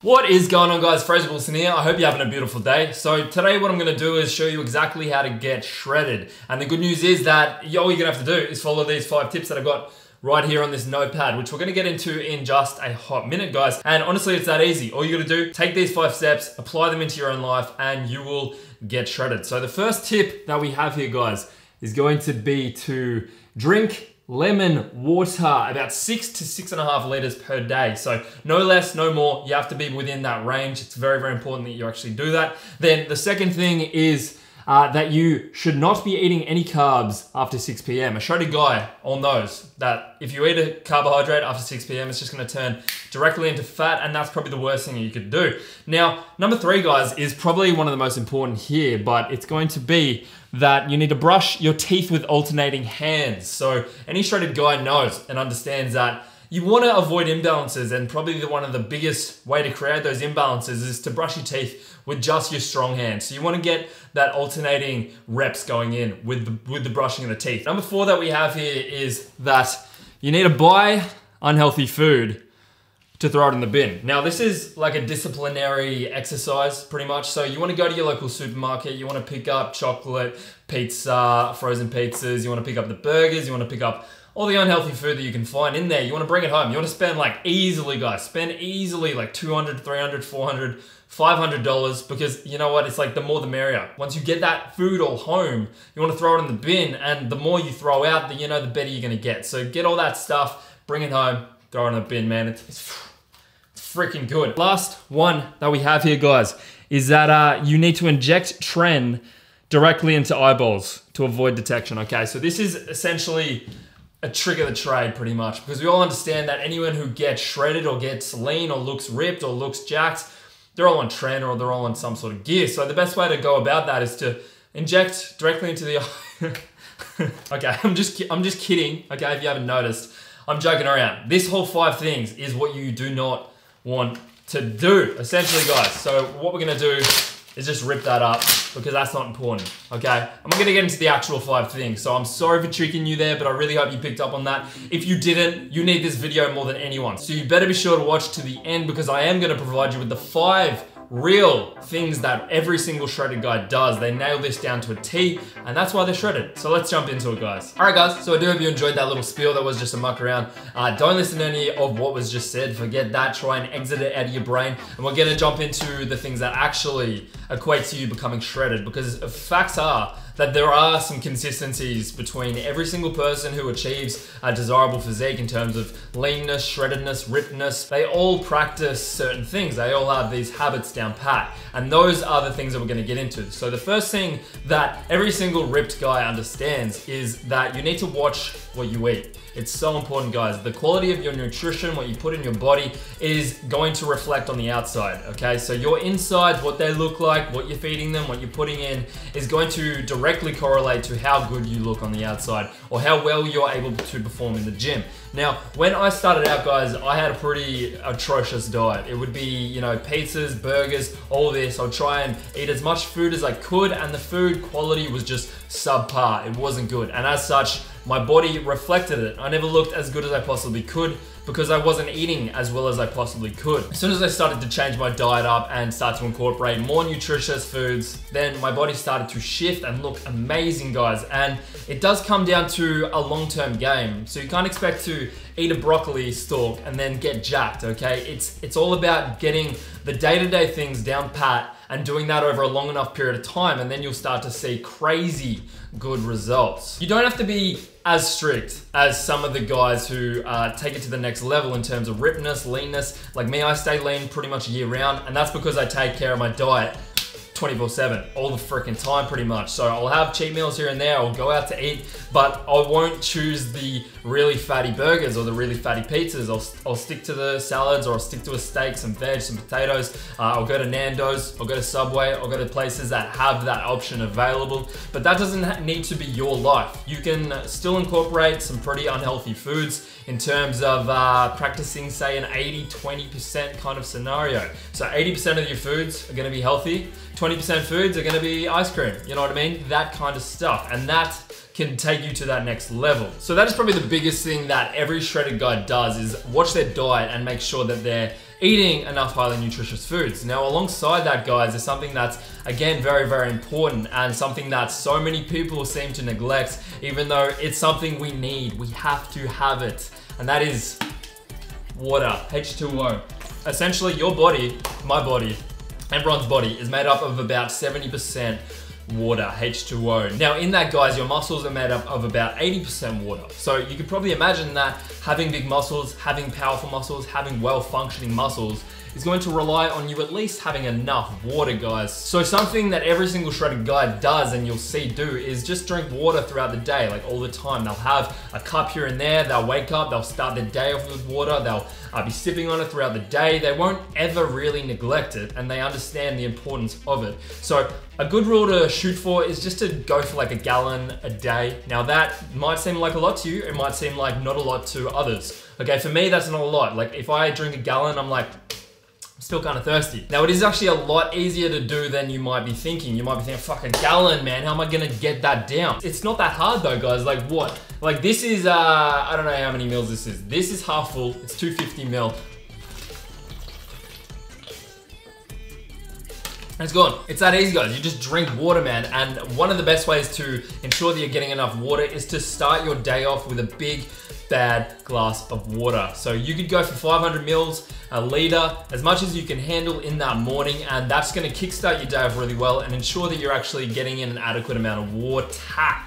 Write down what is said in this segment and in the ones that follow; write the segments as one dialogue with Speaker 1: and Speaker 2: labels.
Speaker 1: What is going on, guys? Fraser Wilson here. I hope you're having a beautiful day. So today what I'm going to do is show you exactly how to get shredded. And the good news is that all you're going to have to do is follow these 5 tips that I've got right here on this notepad, which we're going to get into in just a hot minute, guys. And honestly, it's that easy. All you got to do, take these 5 steps, apply them into your own life, and you will get shredded. So the first tip that we have here, guys, is going to be to drink lemon water about 6 to 6.5 liters per day. So no less, no more. You have to be within that range. It's very, very important that you actually do that. Then the second thing is that you should not be eating any carbs after 6 p.m. A shredded guy all knows that if you eat a carbohydrate after 6 p.m, it's just gonna turn directly into fat, and that's probably the worst thing you could do. Now, number 3, guys, is probably one of the most important here, but it's going to be that you need to brush your teeth with alternating hands. So any shredded guy knows and understands that you want to avoid imbalances, and probably one of the biggest way to create those imbalances is to brush your teeth with just your strong hands. So you want to get that alternating reps going in with the brushing of the teeth. Number 4 that we have here is that you need to buy unhealthy food to throw it in the bin. Now, this is like a disciplinary exercise, pretty much. So you want to go to your local supermarket, you want to pick up chocolate, pizza, frozen pizzas, you want to pick up the burgers, you want to pick up all the unhealthy food that you can find in there. You want to bring it home. You want to spend like easily, guys, spend easily like $200, $300, $400, $500, because you know what? It's like the more the merrier. Once you get that food all home, you want to throw it in the bin, and the more you throw out, the better you're gonna get. So get all that stuff, bring it home, throw it in the bin, man. It's freaking good. Last one that we have here, guys, is that you need to inject Tren directly into eyeballs to avoid detection, okay? So this is essentially a trick of the trade, pretty much, because we all understand that anyone who gets shredded or gets lean or looks ripped or looks jacked, they're all on Tren or they're all on some sort of gear. So the best way to go about that is to inject directly into the eye. Okay, I'm just kidding, okay, if you haven't noticed. I'm joking around. This whole 5 things is what you do not want to do, essentially, guys. So what we're gonna do is just rip that up, because that's not important, okay? I'm gonna get into the actual 5 things, so I'm sorry for tricking you there, but I really hope you picked up on that. If you didn't, you need this video more than anyone. So you better be sure to watch to the end, because I am gonna provide you with the 5 real things that every single shredded guy does. They nail this down to a T, and that's why they're shredded. So let's jump into it, guys. All right, guys, so I do hope you enjoyed that little spiel. That was just a muck around. Don't listen to any of what was just said. Forget that. Try and exit it out of your brain. And we're gonna jump into the things that actually equate to you becoming shredded, because facts are that there are some consistencies between every single person who achieves a desirable physique in terms of leanness, shreddedness, rippedness. They all practice certain things. They all have these habits down pat. And those are the things that we're gonna get into. So the first thing that every single ripped guy understands is that you need to watch what you eat. It's so important, guys. The quality of your nutrition, what you put in your body, is going to reflect on the outside, okay? So your insides, what they look like, what you're feeding them, what you're putting in, is going to directly correlate to how good you look on the outside, or how well you're able to perform in the gym. Now, when I started out, guys, I had a pretty atrocious diet. It would be, pizzas, burgers, all this. I'd try and eat as much food as I could, and the food quality was just subpar. It wasn't good. And as such, my body reflected it. I never looked as good as I possibly could, because I wasn't eating as well as I possibly could. As soon as I started to change my diet up and start to incorporate more nutritious foods, then my body started to shift and look amazing, guys. And it does come down to a long-term game. So you can't expect to eat a broccoli stalk and then get jacked, okay? It's all about getting the day-to-day things down pat and doing that over a long enough period of time, and then you'll start to see crazy good results. You don't have to be as strict as some of the guys who take it to the next level in terms of rippedness, leanness. Like me, I stay lean pretty much year round, and that's because I take care of my diet 24/7, all the freaking time pretty much. So I'll have cheat meals here and there, I'll go out to eat, but I won't choose the really fatty burgers or the really fatty pizzas. I'll stick to the salads, or I'll stick to a steak, some veg, some potatoes. I'll go to Nando's, I'll go to Subway, I'll go to places that have that option available, but that doesn't need to be your life. You can still incorporate some pretty unhealthy foods in terms of practicing, say, an 80-20% kind of scenario. So 80% of your foods are gonna be healthy, 20% foods are gonna be ice cream. You know what I mean? That kind of stuff. And that can take you to that next level. So that is probably the biggest thing that every shredded guy does, is watch their diet and make sure that they're eating enough highly nutritious foods. Now, alongside that, guys, is something that's, again, very, very important, and something that so many people seem to neglect, even though it's something we need. We have to have it. And that is water, H2O. Essentially, your body, my body, everyone's body is made up of about 70% water, H2O. Now in that, guys, your muscles are made up of about 80% water. So you could probably imagine that having big muscles, having powerful muscles, having well-functioning muscles is going to rely on you at least having enough water, guys. So something that every single shredded guy does, and you'll see do, is just drink water throughout the day, like all the time. They'll have a cup here and there, they'll wake up, they'll start their day off with water, they'll be sipping on it throughout the day. They won't ever really neglect it, and they understand the importance of it. So a good rule to shoot for is just to go for like a gallon a day. Now that might seem like a lot to you, it might seem like not a lot to others. Okay, for me, that's not a lot. Like if I drink a gallon, I'm like, I'm still kind of thirsty. Now it is actually a lot easier to do than you might be thinking. You might be thinking, fuck, a gallon, man, how am I gonna get that down? It's not that hard though, guys. Like what? Like this is, I don't know how many mils this is. This is half full, it's 250 ml. It's gone. It's that easy, guys. You just drink water, man. And one of the best ways to ensure that you're getting enough water is to start your day off with a big, bad glass of water. So you could go for 500 mils, a liter, as much as you can handle in that morning, and that's gonna kickstart your day off really well and ensure that you're actually getting in an adequate amount of water.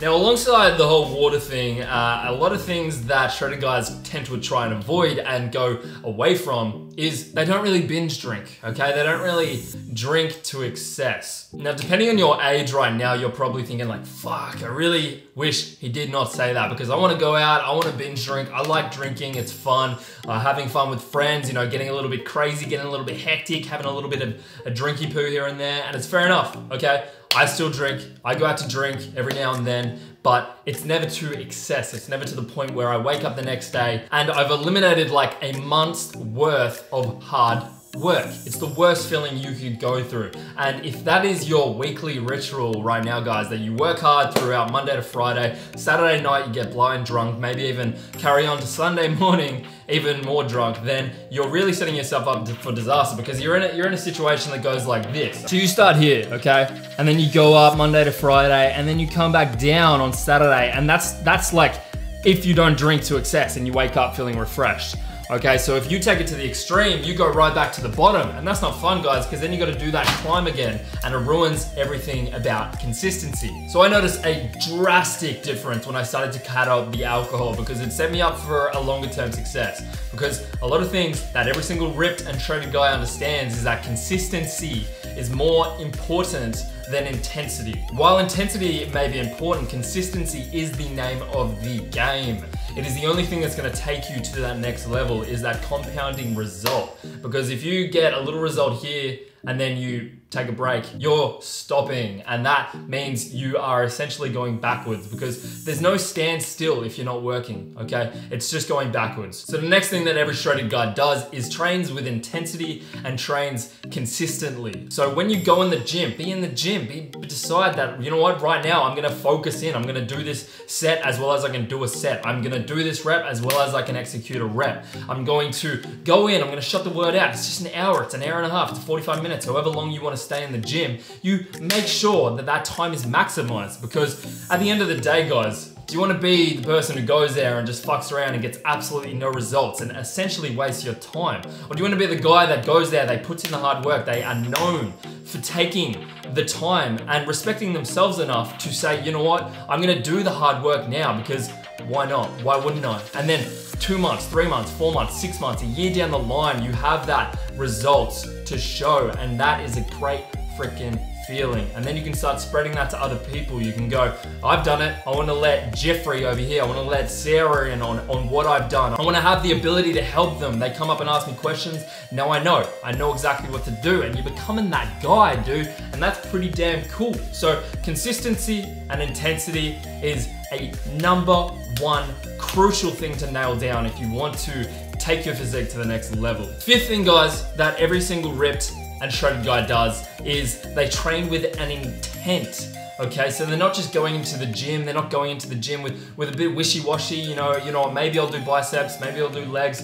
Speaker 1: Now, alongside the whole water thing, a lot of things that shredded guys tend to try and avoid and go away from is they don't really binge drink, okay? They don't really drink to excess. Now, depending on your age right now, you're probably thinking like, fuck, I really wish he did not say that, because I wanna go out, I wanna binge drink, I like drinking, it's fun, having fun with friends, you know, getting a little bit crazy, getting a little bit hectic, having a little bit of a drinky poo here and there, and it's fair enough, okay? I still drink, I go out to drink every now and then, but it's never to excess. It's never to the point where I wake up the next day and I've eliminated like a month's worth of hard work. It's the worst feeling you could go through. And if that is your weekly ritual right now, guys, that you work hard throughout Monday to Friday, Saturday night you get blind drunk, maybe even carry on to Sunday morning even more drunk, then you're really setting yourself up for disaster, because you're in a situation that goes like this. So you start here, okay? And then you go up Monday to Friday, and then you come back down on Saturday, and that's like if you don't drink to excess and you wake up feeling refreshed. Okay, so if you take it to the extreme, you go right back to the bottom, and that's not fun, guys, because then you got to do that climb again, and it ruins everything about consistency. So I noticed a drastic difference when I started to cut out the alcohol, because it set me up for a longer term success. Because a lot of things that every single ripped and shredded guy understands is that consistency is more important than intensity. While intensity may be important, consistency is the name of the game. It is the only thing that's gonna take you to that next level, is that compounding result. Because if you get a little result here and then you take a break, you're stopping. And that means you are essentially going backwards, because there's no standstill if you're not working, okay? It's just going backwards. So the next thing that every shredded guy does is trains with intensity and trains consistently. So when you go in the gym, be in the gym, decide that, you know what, right now I'm gonna focus in, I'm gonna do this set as well as I can do a set. I'm gonna do this rep as well as I can execute a rep. I'm going to go in, I'm gonna shut the word out. It's just an hour, it's an hour and a half, it's 45 minutes, however long you wanna stay in the gym. You make sure that that time is maximized, because at the end of the day, guys, do you want to be the person who goes there and just fucks around and gets absolutely no results and essentially wastes your time? Or do you want to be the guy that goes there, they puts in the hard work, they are known for taking the time and respecting themselves enough to say, you know what, I'm going to do the hard work now, because why not? Why wouldn't I? And then 2 months, 3 months, 4 months, 6 months, a year down the line, you have that results to show, and that is a great freaking feeling. And then you can start spreading that to other people. You can go, I've done it. I want to let Jeffrey over here, I want to let Sarah in on what I've done. I want to have the ability to help them. They come up and ask me questions. Now I know exactly what to do, and you're becoming that guy, dude. And that's pretty damn cool. So consistency and intensity is a #1 crucial thing to nail down if you want to take your physique to the next level. Fifth thing, guys, that every single ripped and Shredded Guy does is they train with an intent. Okay, so they're not just going into the gym, they're not going into the gym with a bit wishy-washy, you know, maybe I'll do biceps, maybe I'll do legs,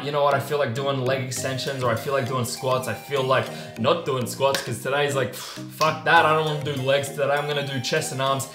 Speaker 1: you know what, I feel like doing leg extensions, or I feel like doing squats, I feel like not doing squats, because today's like, fuck that, I don't want to do legs today, I'm gonna do chest and arms,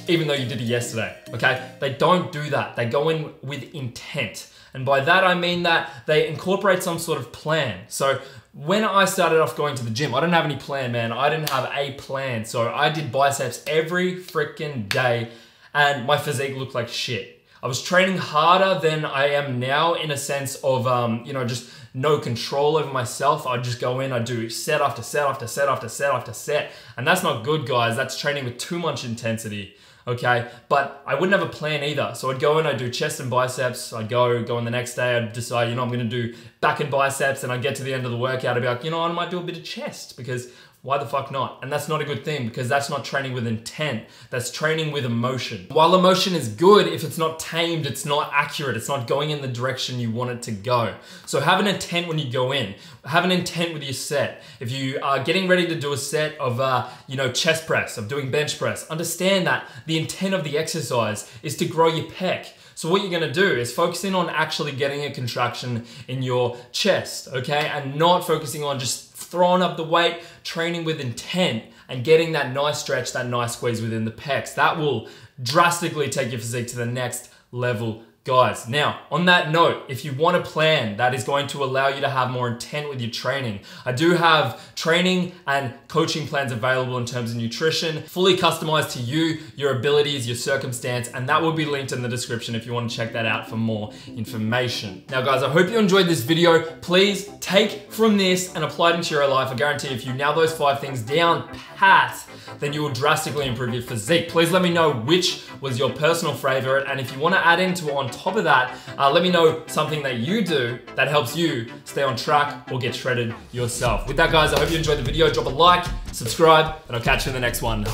Speaker 1: even though you did it yesterday, okay? They don't do that, they go in with intent. And by that I mean that they incorporate some sort of plan. So when I started off going to the gym, I didn't have any plan, man. I didn't have a plan. So I did biceps every freaking day and my physique looked like shit. I was training harder than I am now in a sense of, you know, just no control over myself. I'd just go in, I'd do set after set after set after set after set. And that's not good, guys. That's training with too much intensity. Okay, but I wouldn't have a plan either. So I'd go in, I'd do chest and biceps. I'd go in the next day, I'd decide, you know, I'm gonna do back and biceps, and I'd get to the end of the workout, I'd be like, you know, I might do a bit of chest, because why the fuck not? And that's not a good thing, because that's not training with intent. That's training with emotion. While emotion is good, if it's not tamed, it's not accurate. It's not going in the direction you want it to go. So have an intent when you go in. Have an intent with your set. If you are getting ready to do a set of, you know, chest press, of doing bench press, understand that the intent of the exercise is to grow your pec. So what you're gonna do is focus in on actually getting a contraction in your chest, okay? And not focusing on just throwing up the weight, training with intent, and getting that nice stretch, that nice squeeze within the pecs. That will drastically take your physique to the next level, guys. Now, on that note, if you want a plan that is going to allow you to have more intent with your training, I do have training and coaching plans available in terms of nutrition, fully customized to you, your abilities, your circumstance, and that will be linked in the description if you want to check that out for more information. Now, guys, I hope you enjoyed this video. Please take from this and apply it into your life. I guarantee if you nail those 5 things down pat, then you will drastically improve your physique. Please let me know which was your personal favorite, and if you want to add into on top of that, let me know something that you do that helps you stay on track or get shredded yourself. With that, guys, I hope you enjoyed the video. Drop a like, subscribe, and I'll catch you in the next one.